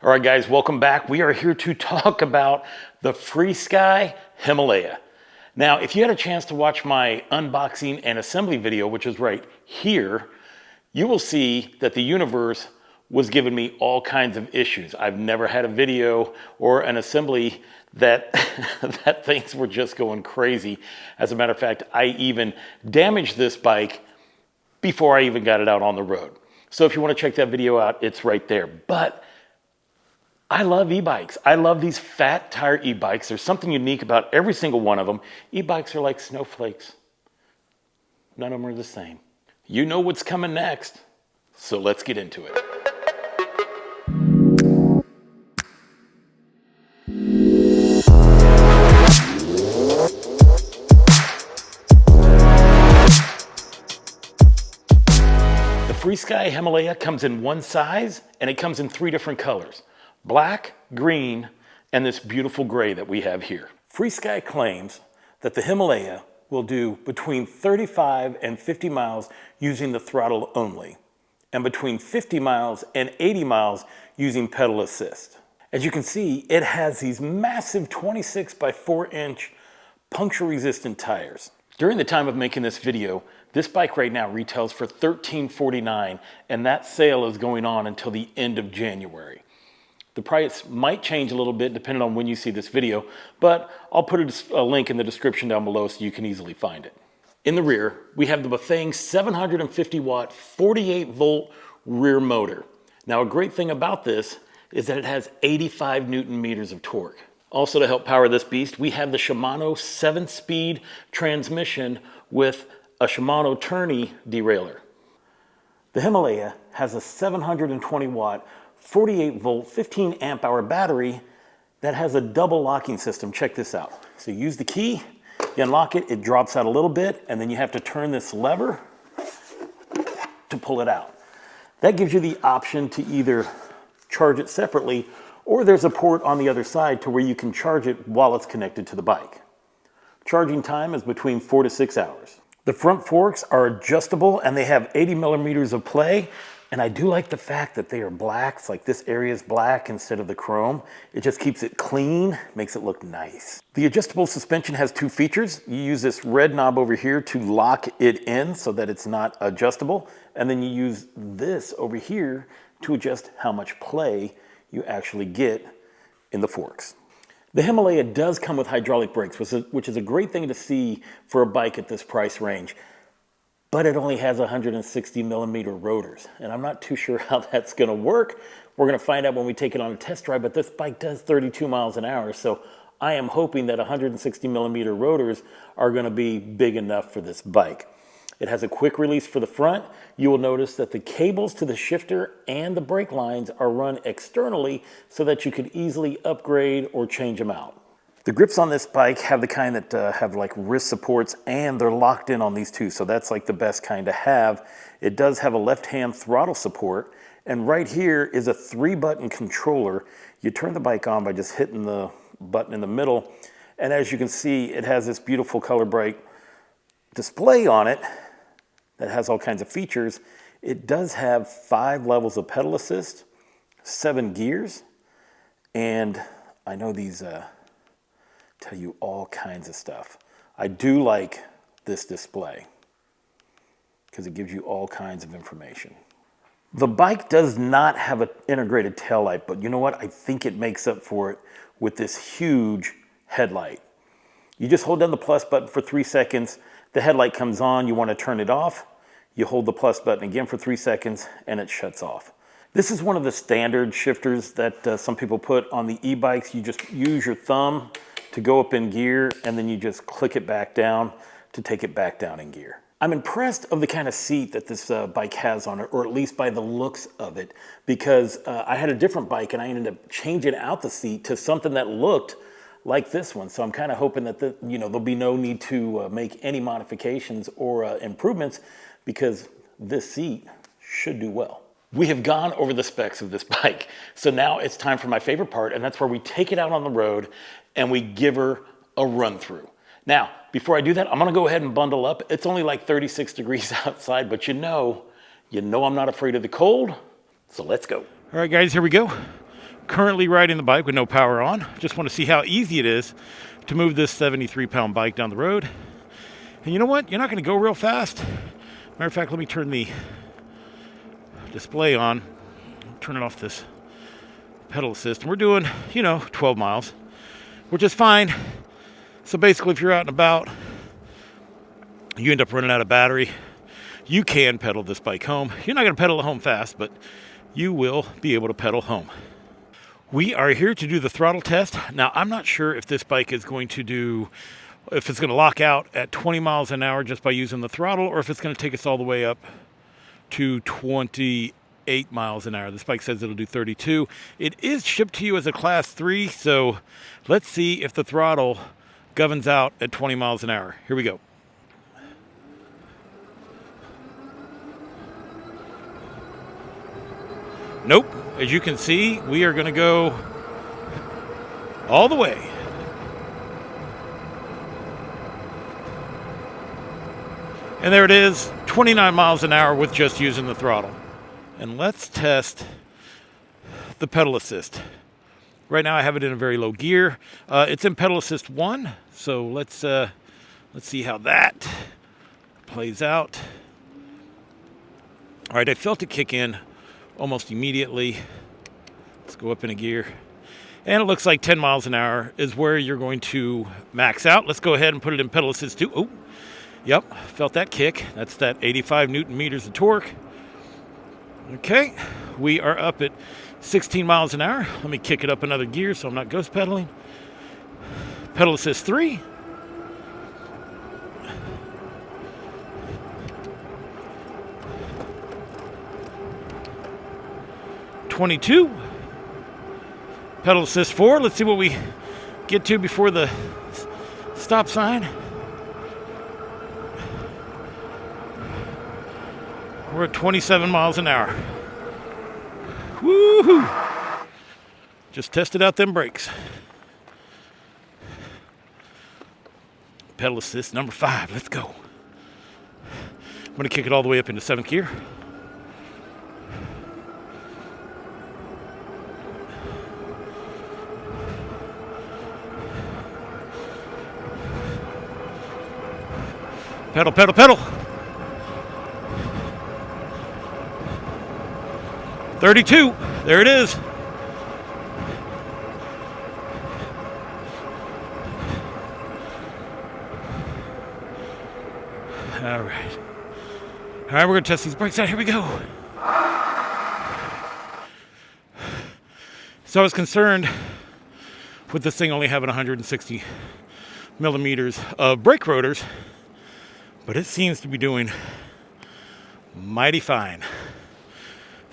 All right, guys, welcome back. We are here to talk about the Freesky Himalaya. Now, if you had a chance to watch my unboxing and assembly video, which is right here, you will see that the universe was giving me all kinds of issues. I've never had a video or an assembly that that things were just going crazy. As a matter of fact, I even damaged this bike before I even got it out on the road. So if you want to check that video out, it's right there. But I love e-bikes. I love these fat tire e-bikes. There's something unique about every single one of them. E-bikes are like snowflakes. None of them are the same. You know what's coming next, so let's get into it. The Freesky Himalaya comes in one size, and it comes in 3 different colors: black, green, and this beautiful gray that we have here. Freesky claims that the Himalaya will do between 35 and 50 miles using the throttle only, and between 50 miles and 80 miles using pedal assist. As you can see, it has these massive 26 by 4 inch puncture resistant tires. During the time of making this video, this bike right now retails for $1349, and that sale is going on until the end of January. The price might change a little bit depending on when you see this video, but I'll put a link in the description down below so you can easily find it. In the rear, we have the Bafang 750 watt, 48 volt rear motor. Now, a great thing about this is that it has 85 Newton meters of torque. Also, to help power this beast, we have the Shimano 7-speed transmission with a Shimano tourney derailleur. The Himalaya has a 720 watt, 48 volt, 15 amp hour battery that has a double locking system. Check this out. So you use the key, you unlock it, it drops out a little bit, and then you have to turn this lever to pull it out. That gives you the option to either charge it separately, or there's a port on the other side to where you can charge it while it's connected to the bike. Charging time is between 4 to 6 hours. The front forks are adjustable and they have 80 millimeters of play. And I do like the fact that they are black. It's like this area is black instead of the chrome. It just keeps it clean, makes it look nice. The adjustable suspension has 2 features. You use this red knob over here to lock it in so that it's not adjustable. And then you use this over here to adjust how much play you actually get in the forks. The Himalaya does come with hydraulic brakes, which is a great thing to see for a bike at this price range. But it only has 160 millimeter rotors, and I'm not too sure how that's gonna work. We're gonna find out when we take it on a test drive, but this bike does 32 miles an hour, so I am hoping that 160 millimeter rotors are gonna be big enough for this bike. It has a quick release for the front. You will notice that the cables to the shifter and the brake lines are run externally so that you could easily upgrade or change them out. The grips on this bike have the kind that have like wrist supports, and they're locked in on these two, so that's like the best kind to have. It does have a left-hand throttle support, and right here is a 3-button controller. You turn the bike on by just hitting the button in the middle, and as you can see, it has this beautiful color bright display on it that has all kinds of features. It does have 5 levels of pedal assist, 7 gears, and I know these tell you all kinds of stuff. I do like this display because it gives you all kinds of information. The bike does not have an integrated taillight, but you know what? I think it makes up for it with this huge headlight. You just hold down the plus button for 3 seconds, the headlight comes on, you want to turn it off, you hold the plus button again for 3 seconds, and it shuts off. This is one of the standard shifters that some people put on the e-bikes. You just use your thumb to go up in gear, and then you just click it back down to take it back down in gear. I'm impressed of the kind of seat that this bike has on it, or at least by the looks of it, because I had a different bike and I ended up changing out the seat to something that looked like this one. So I'm kind of hoping that there'll be no need to make any modifications or improvements, because this seat should do well. We have gone over the specs of this bike, so now it's time for my favorite part, and that's where we take it out on the road and we give her a run through. Now, before I do that, I'm gonna go ahead and bundle up. It's only like 36 degrees outside, but you know I'm not afraid of the cold, so let's go. All right, guys, here we go. currently riding the bike with no power on. Just want to see how easy it is to move this 73-pound bike down the road. And you know what? You're not going to go real fast. Matter of fact, let me turn the display on. Turn it off this pedal assist. And we're doing, 12 miles, which is fine. So basically, if you're out and about, you end up running out of battery, you can pedal this bike home. You're not going to pedal it home fast, but you will be able to pedal home. We are here to do the throttle test. Now, I'm not sure if this bike is going to if it's going to lock out at 20 miles an hour just by using the throttle, or if it's going to take us all the way up to 28 miles an hour. This bike says it'll do 32. It is shipped to you as a class 3, so let's see if the throttle governs out at 20 miles an hour. Here we go. Nope. As you can see, we are going to go all the way. And there it is, 29 miles an hour with just using the throttle. And let's test the pedal assist. Right now I have it in a very low gear. It's in pedal assist 1, so let's see how that plays out. All right, I felt it kick in almost immediately. Let's go up in a gear. And it looks like 10 miles an hour is where you're going to max out. Let's go ahead and put it in pedal assist 2. Oh. Yep, felt that kick. That's that 85 Newton meters of torque. Okay, we are up at 16 miles an hour. Let me kick it up another gear so I'm not ghost pedaling. Pedal assist 3. (22). Pedal assist 4. Let's see what we get to before the stop sign. We're at 27 miles an hour. Woohoo! Just tested out them brakes. Pedal assist number 5. Let's go. I'm going to kick it all the way up into 7th gear. Pedal, pedal, pedal. 32. There it is. All right. All right, we're going to test these brakes out. Here we go. So I was concerned with this thing only having 160 millimeters of brake rotors, but it seems to be doing mighty fine.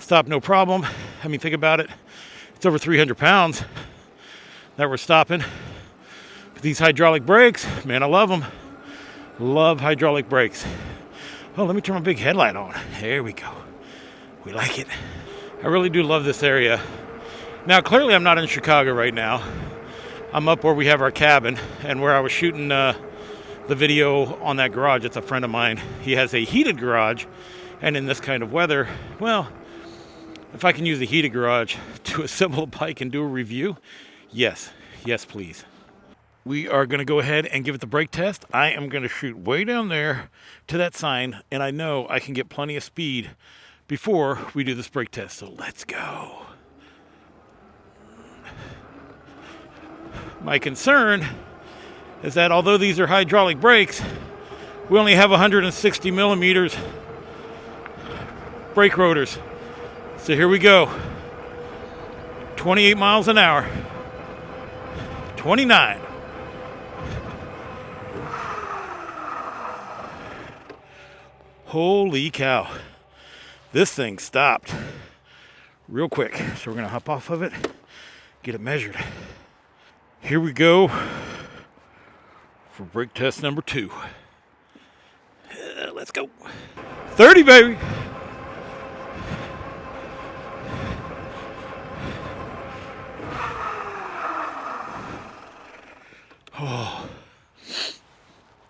Stop no problem. I mean, think about it. It's over 300 pounds that we're stopping. But these hydraulic brakes, man, I love them. Love hydraulic brakes. Oh, let me turn my big headlight on. There we go. We like it. I really do love this area. Now, clearly I'm not in Chicago right now. I'm up where we have our cabin and where I was shooting the video on that garage. It's a friend of mine. He has a heated garage, and in this kind of weather, well, if I can use a heated garage to assemble a bike and do a review, yes, please. We are going to go ahead and give it the brake test. I am going to shoot way down there to that sign, and I know I can get plenty of speed before we do this brake test. So let's go. My concern is that although these are hydraulic brakes, we only have 160 millimeters brake rotors. So here we go. 28 miles an hour. 29. Holy cow. This thing stopped real quick. So we're going to hop off of it, get it measured. Here we go for brake test number 2. Let's go. 30, baby. Oh.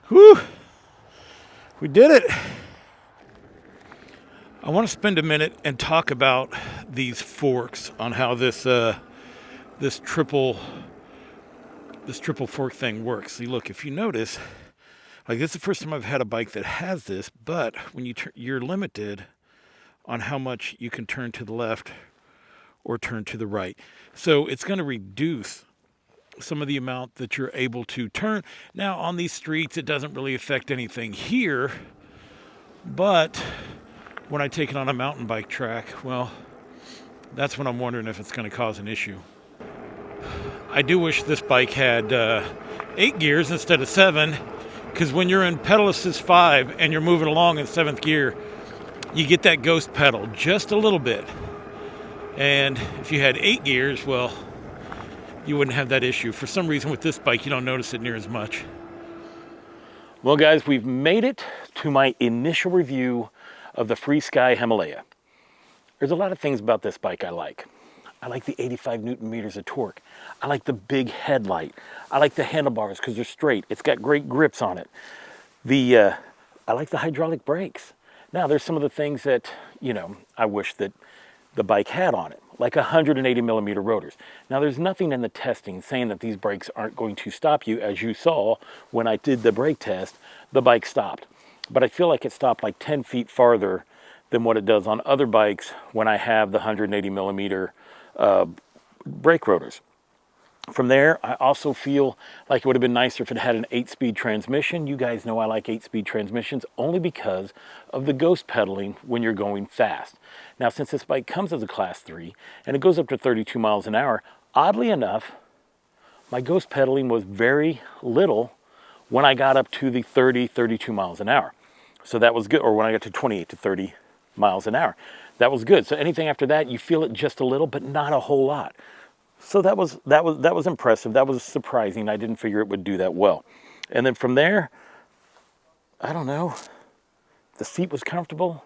Whew. We did it. I want to spend a minute and talk about these forks on how this this triple fork thing works. See, look, if you notice, like this is the first time I've had a bike that has this, but when you're limited on how much you can turn to the left or turn to the right. So it's going to reduce some of the amount that you're able to turn. Now on these streets, it doesn't really affect anything here, but when I take it on a mountain bike track, well, that's when I'm wondering if it's going to cause an issue. I do wish this bike had 8 gears instead of 7, because when you're in pedal assist 5 and you're moving along in 7th gear, you get that ghost pedal just a little bit. And if you had 8 gears, well, you wouldn't have that issue. For some reason with this bike, you don't notice it near as much. Well, guys, we've made it to my initial review of the Freesky Himalaya. There's a lot of things about this bike I like. I like the 85 Newton meters of torque. I like the big headlight. I like the handlebars because they're straight. It's got great grips on it. I like the hydraulic brakes. Now, there's some of the things that, I wish that the bike had on it, like 180 millimeter rotors. Now, there's nothing in the testing saying that these brakes aren't going to stop you. As you saw when I did the brake test, the bike stopped. But I feel like it stopped like 10 feet farther than what it does on other bikes when I have the 180 millimeter brake rotors. From there, I also feel like it would have been nicer if it had an 8-speed transmission. You guys know I like 8-speed transmissions only because of the ghost pedaling when you're going fast. Now, since this bike comes as a Class 3 and it goes up to 32 miles an hour, oddly enough, my ghost pedaling was very little when I got up to the 32 miles an hour. So that was good, or when I got to 28 to 30 miles an hour. That was good. So anything after that, you feel it just a little, but not a whole lot. So that was impressive. That was surprising. I didn't figure it would do that well. And then from there, I don't know. The seat was comfortable.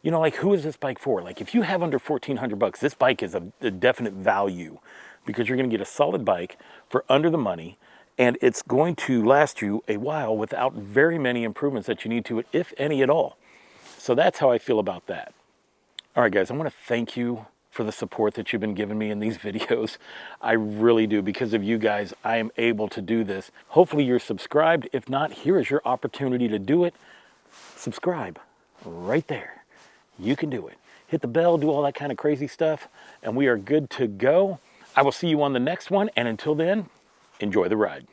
Like, who is this bike for? Like, if you have under $1,400, this bike is a definite value because you're going to get a solid bike for under the money, and it's going to last you a while without very many improvements that you need to it, if any at all. So that's how I feel about that. All right, guys, I want to thank you for the support that you've been giving me in these videos. I really do. Because of you guys, I am able to do this. Hopefully you're subscribed. If not, here is your opportunity to do it. Subscribe right there. You can do it. Hit the bell, do all that kind of crazy stuff, and we are good to go. I will see you on the next one, and until then, enjoy the ride.